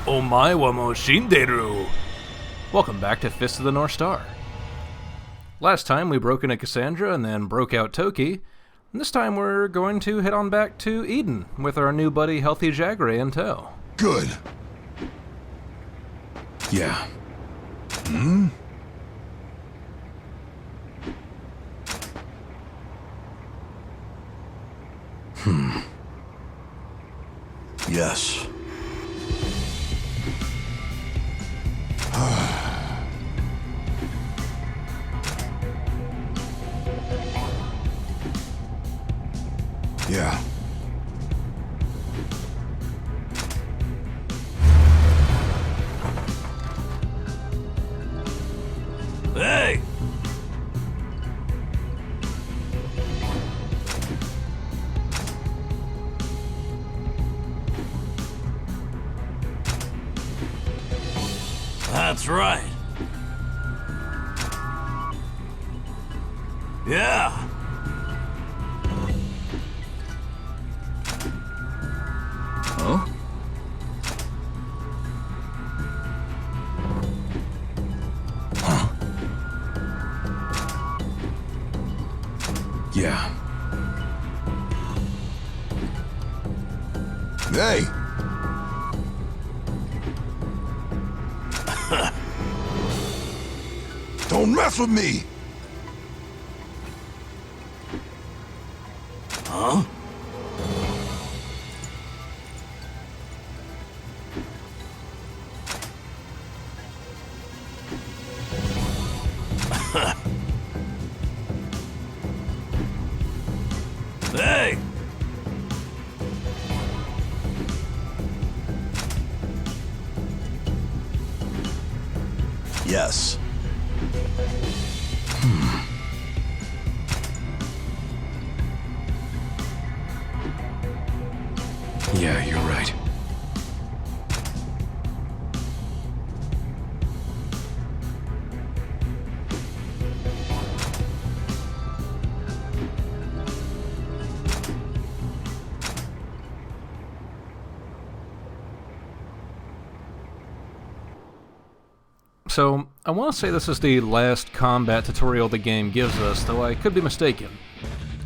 Omae wa mo shinderu. Welcome back to Fist of the North Star. Last time we broke into Cassandra and then broke out Toki. And this time we're going to head on back to Eden with our new buddy Healthy Jagre in tow. Good. Yeah. Yes. Yeah. Hey! That's right. Yeah. Huh? Yeah. Hey! Don't mess with me! Huh? Hey! Yes. Yeah, you're right. So, I want to say this is the last combat tutorial the game gives us, though I could be mistaken.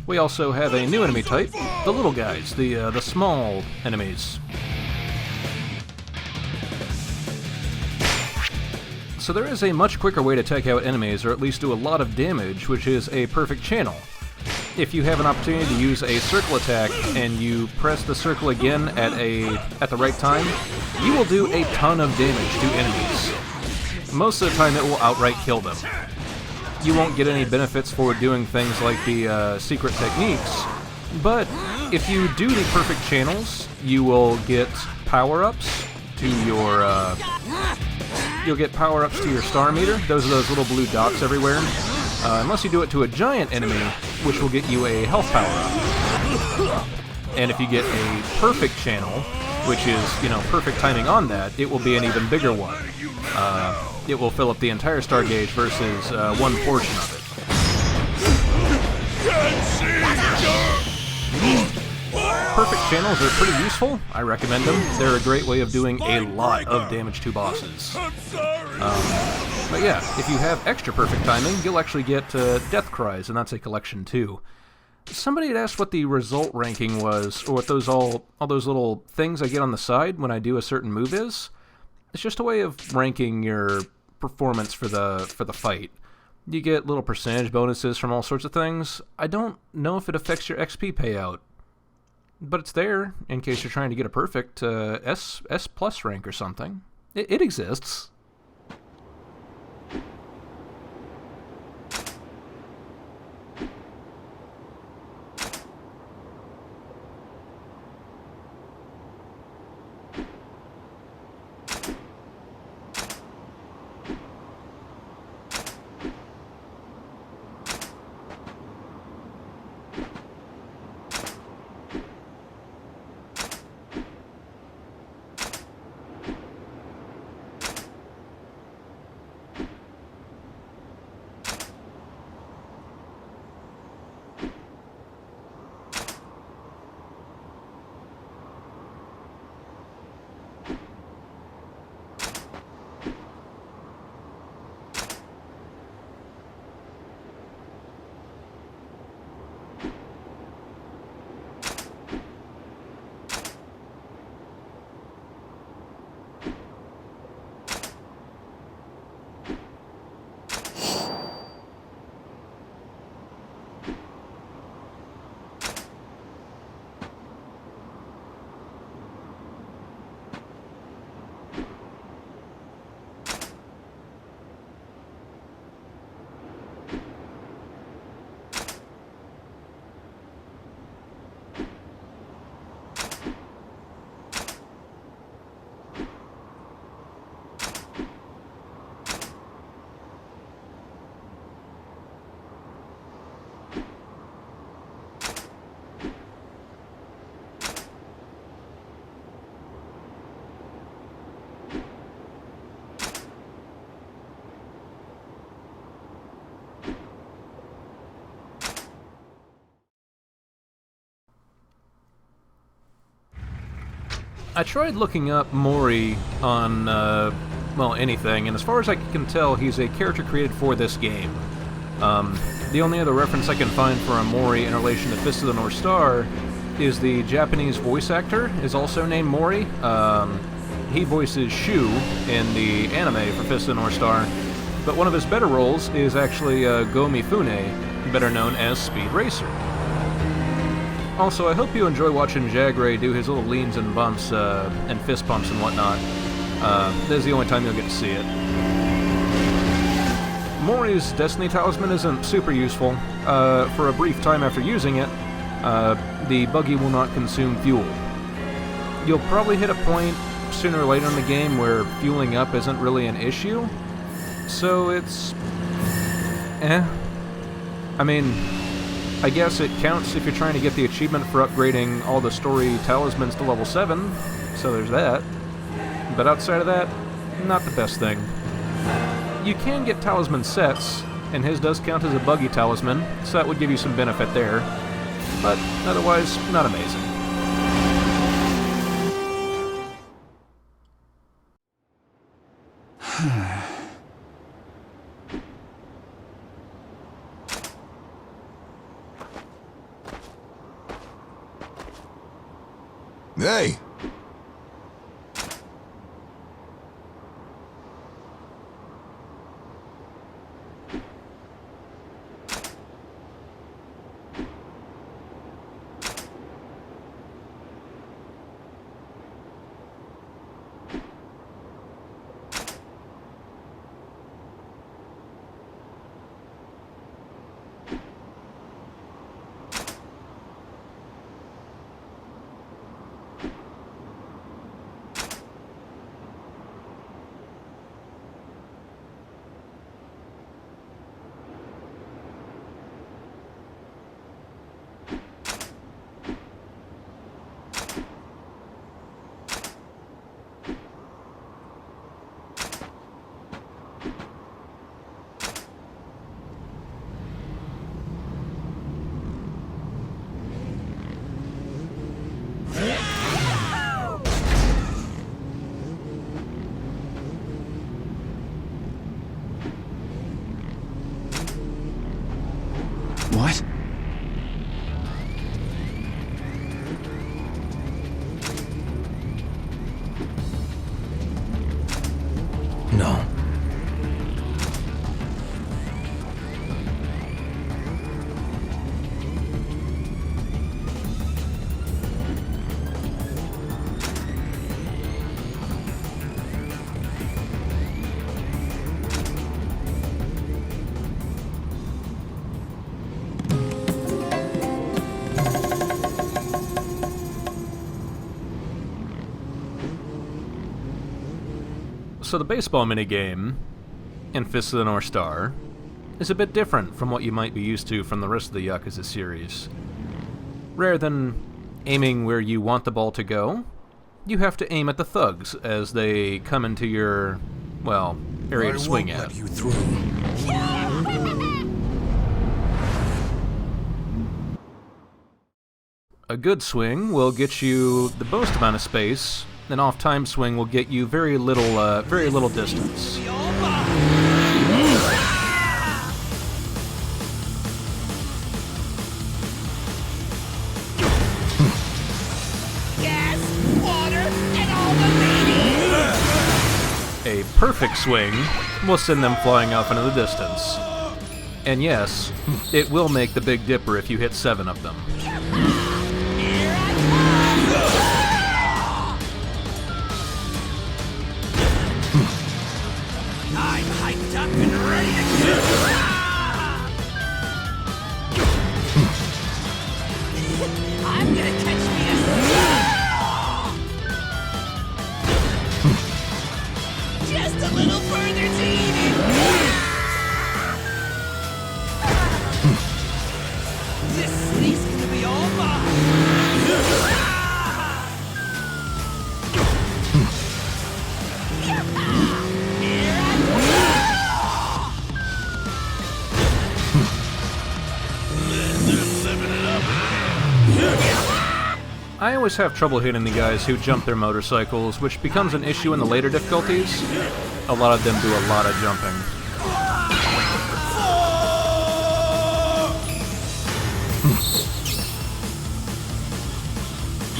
We also have a new enemy type, the little guys, the small enemies. So there is a much quicker way to take out enemies, or at least do a lot of damage, which is a perfect channel. If you have an opportunity to use a circle attack, and you press the circle again at the right time, you will do a ton of damage to enemies. Most of the time it will outright kill them. You won't get any benefits for doing things like the secret techniques, but if you do the perfect channels, you will get power-ups to your star meter. Those are those little blue dots everywhere. Unless you do it to a giant enemy, which will get you a health power-up. And if you get a perfect channel, which is, perfect timing on that, it will be an even bigger one. It will fill up the entire star gauge versus one portion of it. Perfect channels are pretty useful. I recommend them. They're a great way of doing a lot of damage to bosses. But yeah, if you have extra perfect timing, you'll actually get death cries, and that's a collection too. Somebody had asked what the result ranking was, or what all those little things I get on the side when I do a certain move is. It's just a way of ranking your performance for the fight. You get little percentage bonuses from all sorts of things. I don't know if it affects your XP payout, but it's there in case you're trying to get a perfect S plus rank or something. It exists. I tried looking up Mori on, well, anything, and as far as I can tell, he's a character created for this game. The only other reference I can find for a Mori in relation to Fist of the North Star is the Japanese voice actor is also named Mori. He voices Shu in the anime for Fist of the North Star, but one of his better roles is actually Go Mifune, better known as Speed Racer. Also, I hope you enjoy watching Jagray do his little leans and bumps and fist pumps and whatnot. This is the only time you'll get to see it. Mori's Destiny Talisman isn't super useful. For a brief time after using it, the buggy will not consume fuel. You'll probably hit a point sooner or later in the game where fueling up isn't really an issue, so it's... I mean, I guess it counts if you're trying to get the achievement for upgrading all the story talismans to level 7, so there's that. But outside of that, not the best thing. You can get talisman sets, and his does count as a buggy talisman, so that would give you some benefit there, but otherwise, not amazing. Hey! What? No. So the baseball minigame in Fist of the North Star is a bit different from what you might be used to from the rest of the Yakuza series. Rather than aiming where you want the ball to go, you have to aim at the thugs as they come into your, well, area to swing at. You through. A good swing will get you the most amount of space. An off-time swing will get you very little distance. Gas, water, and all the ladies! A perfect swing will send them flying off into the distance. And yes, it will make the Big Dipper if you hit 7 of them. I'm hyped up and ready to kill! I'm gonna catch me a... Just a little further to eat it! This city's gonna be all mine! I always have trouble hitting the guys who jump their motorcycles, which becomes an issue in the later difficulties. A lot of them do a lot of jumping.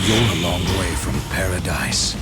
You're a long way from paradise.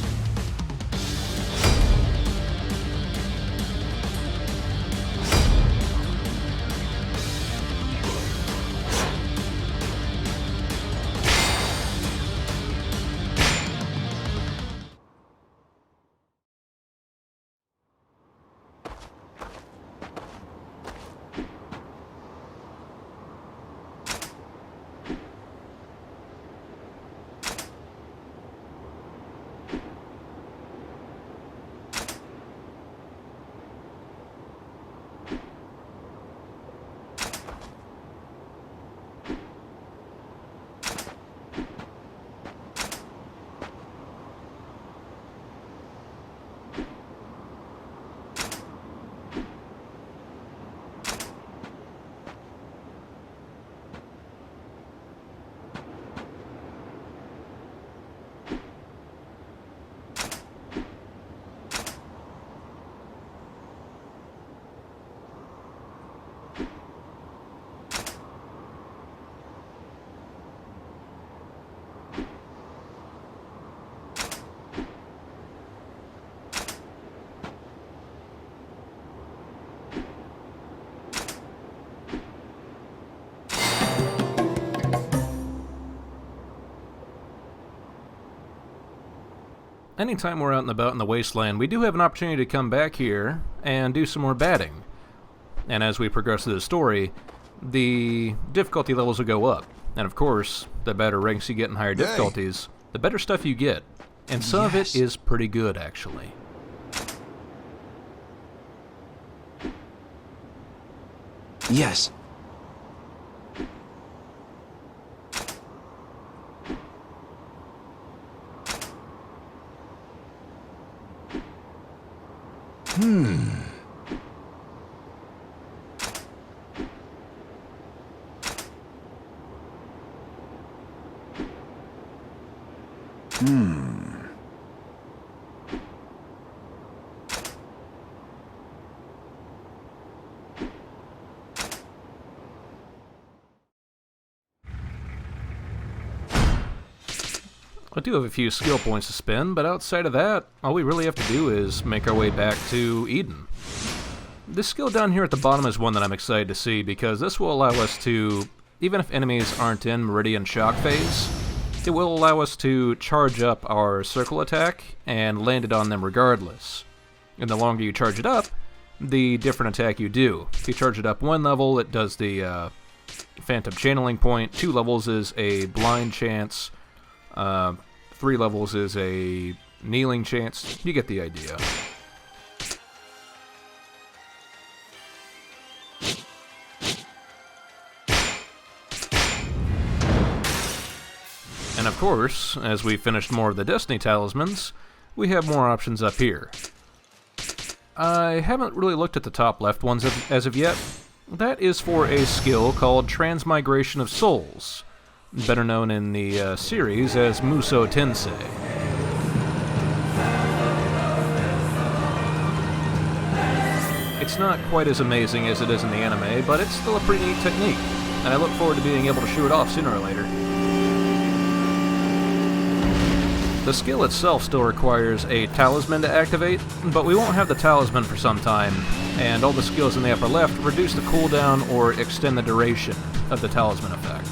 Anytime we're out and about in the wasteland, we do have an opportunity to come back here and do some more batting. And as we progress through the story, the difficulty levels will go up. And of course, the better ranks you get in higher difficulties, the better stuff you get. And some of it is pretty good, actually. Yes. I do have a few skill points to spend, but outside of that, all we really have to do is make our way back to Eden. This skill down here at the bottom is one that I'm excited to see, because this will allow us to, even if enemies aren't in Meridian Shock phase, it will allow us to charge up our circle attack and land it on them regardless. And the longer you charge it up, the different attack you do. If you charge it up 1 level, it does the Phantom Channeling point, 2 levels is a Blind Chance, 3 levels is a Kneeling Chance. You get the idea. And of course, as we finished more of the Destiny talismans, we have more options up here. I haven't really looked at the top left ones as of yet. That is for a skill called Transmigration of Souls, better known in the series as Muso Tensei. It's not quite as amazing as it is in the anime, but it's still a pretty neat technique, and I look forward to being able to show it off sooner or later. The skill itself still requires a talisman to activate, but we won't have the talisman for some time, and all the skills in the upper left reduce the cooldown or extend the duration of the talisman effect.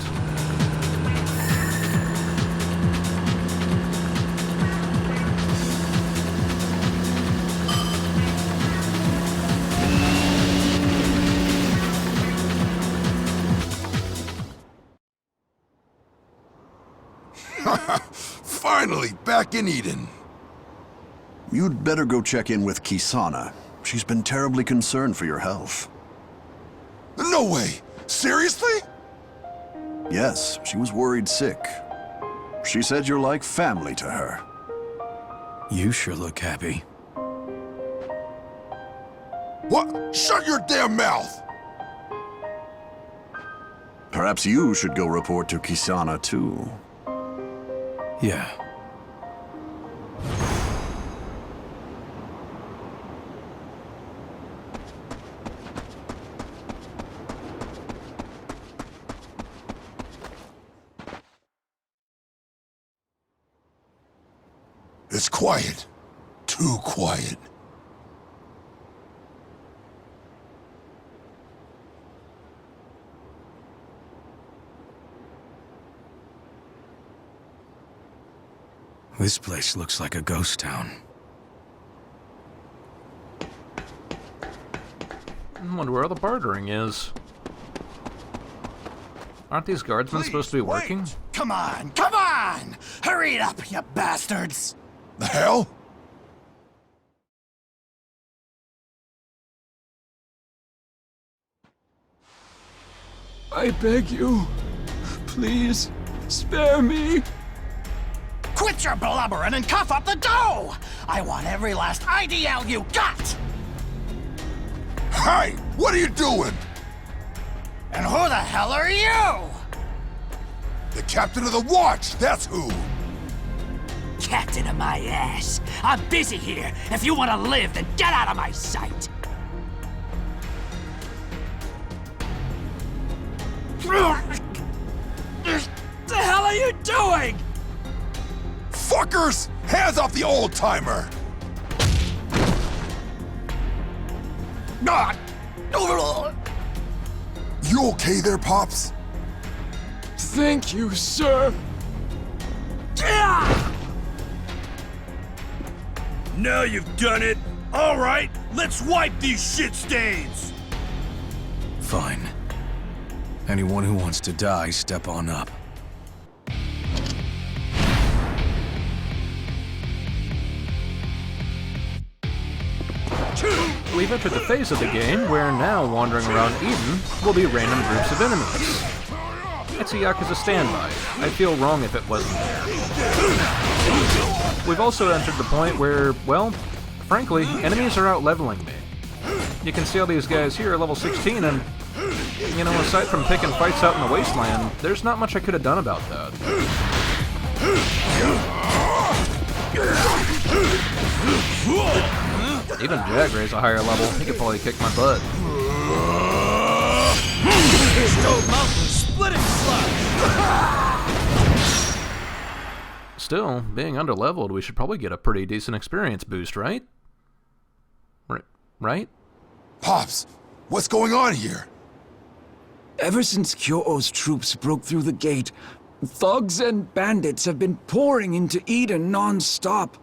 Finally, back in Eden. You'd better go check in with Kisana. She's been terribly concerned for your health. No way! Seriously? Yes, she was worried sick. She said you're like family to her. You sure look happy. What? Shut your damn mouth! Perhaps you should go report to Kisana, too. Yeah. It's quiet. Too quiet. This place looks like a ghost town. I wonder where all the bartering is. Aren't these guardsmen supposed to be working? Come on, come on! Hurry it up, you bastards! The hell? I beg you, please, spare me. Quit your blubbering and cough up the dough! I want every last IDL you got! Hey, what are you doing? And who the hell are you? The captain of the watch, that's who. Captain of my ass. I'm busy here. If you want to live, then get out of my sight. What the hell are you doing? Fuckers! Hands off the old-timer! You okay there, Pops? Thank you, sir. Now you've done it. All right, let's wipe these shit stains. Fine. Anyone who wants to die, step on up. We've entered the phase of the game where now wandering around Eden will be random groups of enemies. It's a Yakuza standby. I'd feel wrong if it wasn't there. We've also entered the point where, well, frankly, enemies are out-leveling me. You can see all these guys here are level 16 and, you know, aside from picking fights out in the wasteland, there's not much I could have done about that. Even Jagray's a higher level. He could probably kick my butt. Stone Mountain splitting slide. Still, being underleveled, we should probably get a pretty decent experience boost, right? Right? Pops, what's going on here? Ever since Kyoto's troops broke through the gate, thugs and bandits have been pouring into Eden non-stop.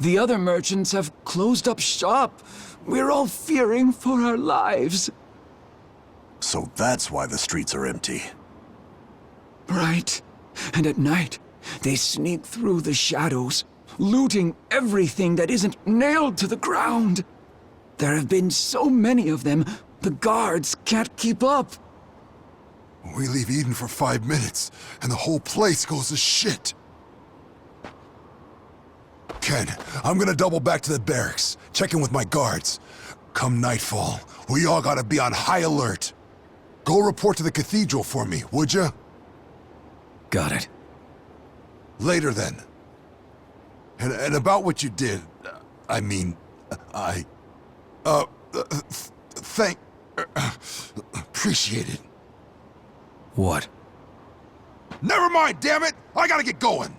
The other merchants have closed up shop. We're all fearing for our lives. So that's why the streets are empty. Right. And at night, they sneak through the shadows, looting everything that isn't nailed to the ground. There have been so many of them, the guards can't keep up. We leave Eden for 5 minutes, and the whole place goes to shit. Ken, I'm gonna double back to the barracks, check in with my guards. Come nightfall, we all gotta be on high alert. Go report to the cathedral for me, would ya? Got it. Later then. And about what you did, appreciate it. What? Never mind, damn it! I gotta get going!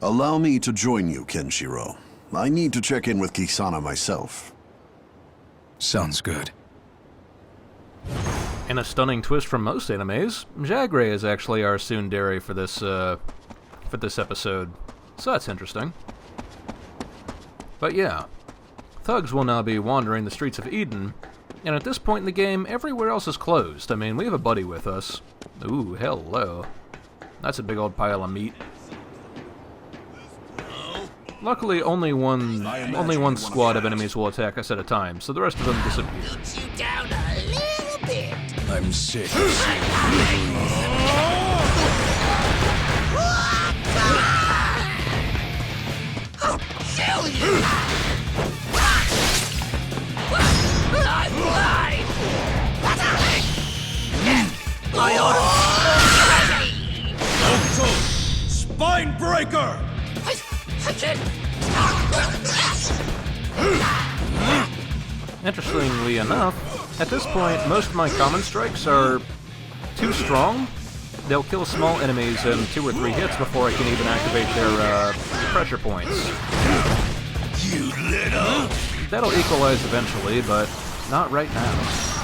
Allow me to join you, Kenshiro. I need to check in with Kisana myself. Sounds good. In a stunning twist from most animes, Jagray is actually our tsundere for this episode, so that's interesting. But yeah, thugs will now be wandering the streets of Eden, and at this point in the game, everywhere else is closed. I mean, we have a buddy with us. Ooh, hello. That's a big old pile of meat. Luckily, only one squad of enemies will attack us at a time, so the rest of them disappear. Beat you down a little bit. I'm sick. I'll kill you! I'm blind! Spine Breaker! Interestingly enough, at this point, most of my common strikes are too strong. They'll kill small enemies in 2 or 3 hits before I can even activate their pressure points. You little... That'll equalize eventually, but not right now.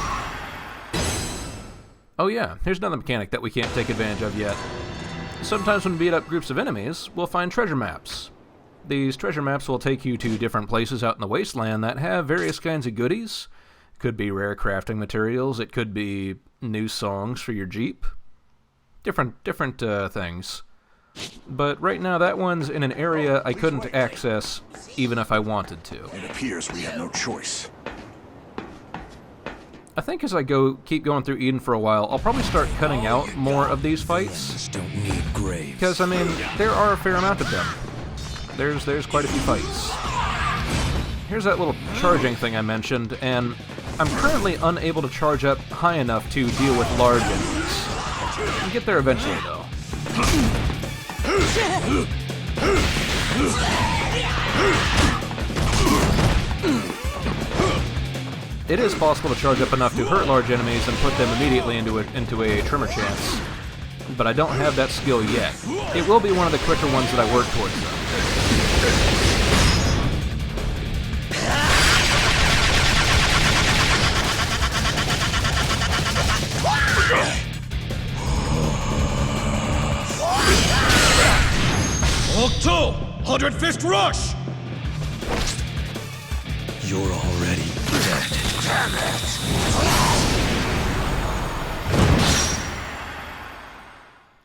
Oh yeah, here's another mechanic that we can't take advantage of yet. Sometimes when we beat up groups of enemies, we'll find treasure maps. These treasure maps will take you to different places out in the wasteland that have various kinds of goodies. It could be rare crafting materials, it could be new songs for your Jeep. Different things. But right now that one's in an area I couldn't access even if I wanted to. It appears we have no choice. I think as I keep going through Eden for a while, I'll probably start cutting out more of these fights. Just don't need graves. Because, I mean, there are a fair amount of them. There's quite a few fights. Here's that little charging thing I mentioned, and I'm currently unable to charge up high enough to deal with large enemies. I'll get there eventually, though. It is possible to charge up enough to hurt large enemies and put them immediately into a tremor chance, but I don't have that skill yet. It will be one of the quicker ones that I work towards, though. Octo! 100 Fist Rush! You're already dead.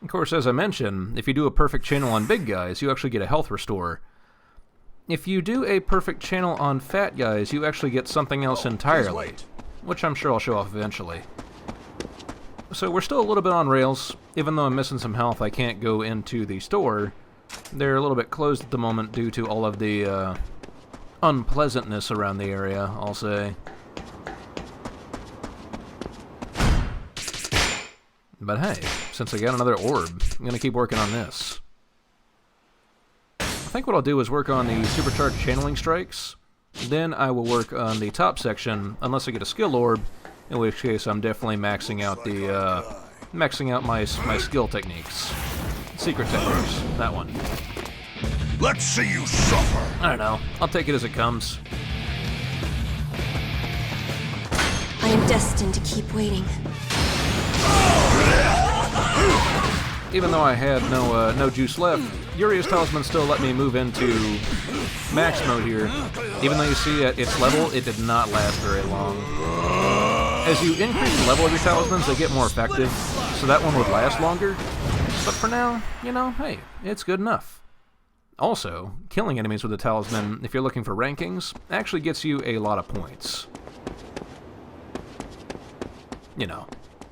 Of course, as I mentioned, if you do a perfect channel on big guys, you actually get a health restore. If you do a perfect channel on fat guys, you actually get something else entirely, which I'm sure I'll show off eventually. So we're still a little bit on rails. Even though I'm missing some health, I can't go into the store. They're a little bit closed at the moment due to all of the unpleasantness around the area, I'll say. But hey, since I got another orb, I'm going to keep working on this. I think what I'll do is work on the supercharged channeling strikes. Then I will work on the top section, unless I get a skill orb, in which case I'm definitely maxing out my skill techniques. Secret techniques, that one. Let's see you suffer. I don't know. I'll take it as it comes. I am destined to keep waiting. Even though I had no juice left, Yuri's Talisman still let me move into max mode here. Even though you see at its level, it did not last very long. As you increase the level of your talismans, they get more effective, so that one would last longer. But for now, you know, hey, it's good enough. Also, killing enemies with a talisman, if you're looking for rankings, actually gets you a lot of points. You know,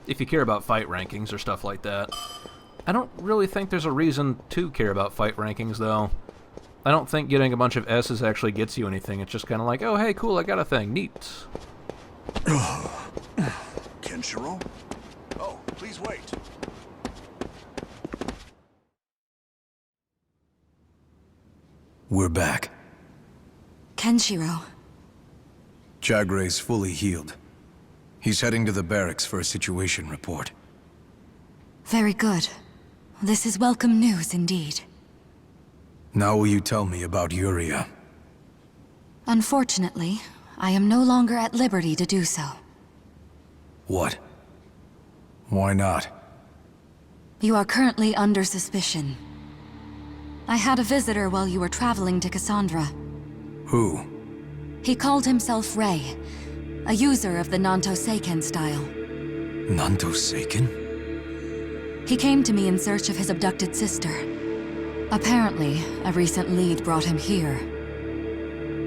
if you care about fight rankings or stuff like that. I don't really think there's a reason to care about fight rankings, though. I don't think getting a bunch of S's actually gets you anything. It's just kind of like, oh, hey, cool, I got a thing. Neat. Kenshiro? Oh, please wait. We're back. Kenshiro. Chagray's fully healed. He's heading to the barracks for a situation report. Very good. This is welcome news indeed. Now will you tell me about Yuria? Unfortunately, I am no longer at liberty to do so. What? Why not? You are currently under suspicion. I had a visitor while you were traveling to Cassandra. Who? He called himself Ray, a user of the Nanto Seiken style. Nanto Seiken? He came to me in search of his abducted sister. Apparently, a recent lead brought him here.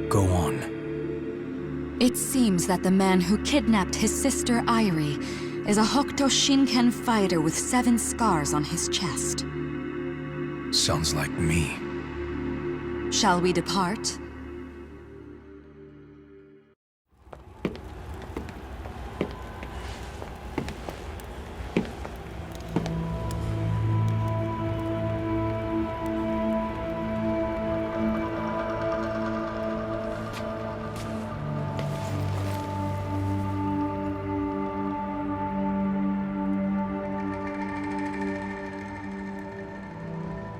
Go on. It seems that the man who kidnapped his sister Airi is a Hokuto Shinken fighter with 7 scars on his chest. Sounds like me. Shall we depart?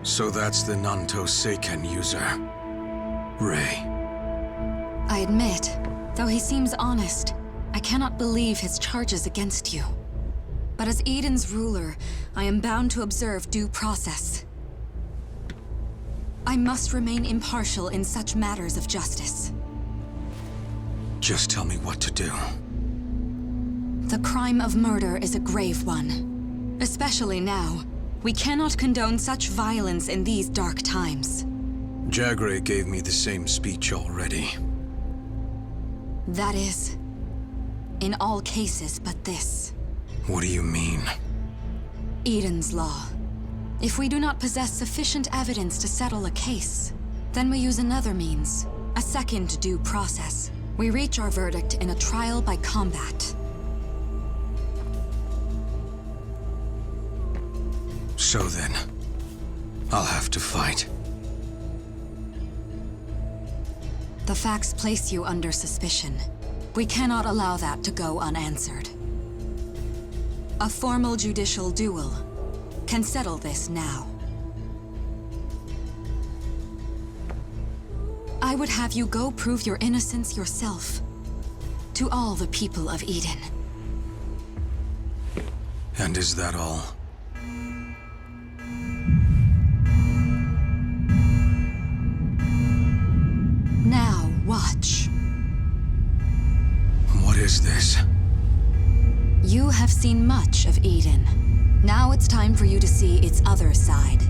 So that's the Nanto Seiken user. Ray. I admit, though he seems honest, I cannot believe his charges against you. But as Eden's ruler, I am bound to observe due process. I must remain impartial in such matters of justice. Just tell me what to do. The crime of murder is a grave one. Especially now. We cannot condone such violence in these dark times. Jagray gave me the same speech already. That is, in all cases but this. What do you mean? Eden's law. If we do not possess sufficient evidence to settle a case, then we use another means, a second due process. We reach our verdict in a trial by combat. So then, I'll have to fight. The facts place you under suspicion. We cannot allow that to go unanswered. A formal judicial duel can settle this now. I would have you go prove your innocence yourself. To all the people of Eden. And is that all? Now, watch. What is this? You have seen much of Eden. Now it's time for you to see its other side.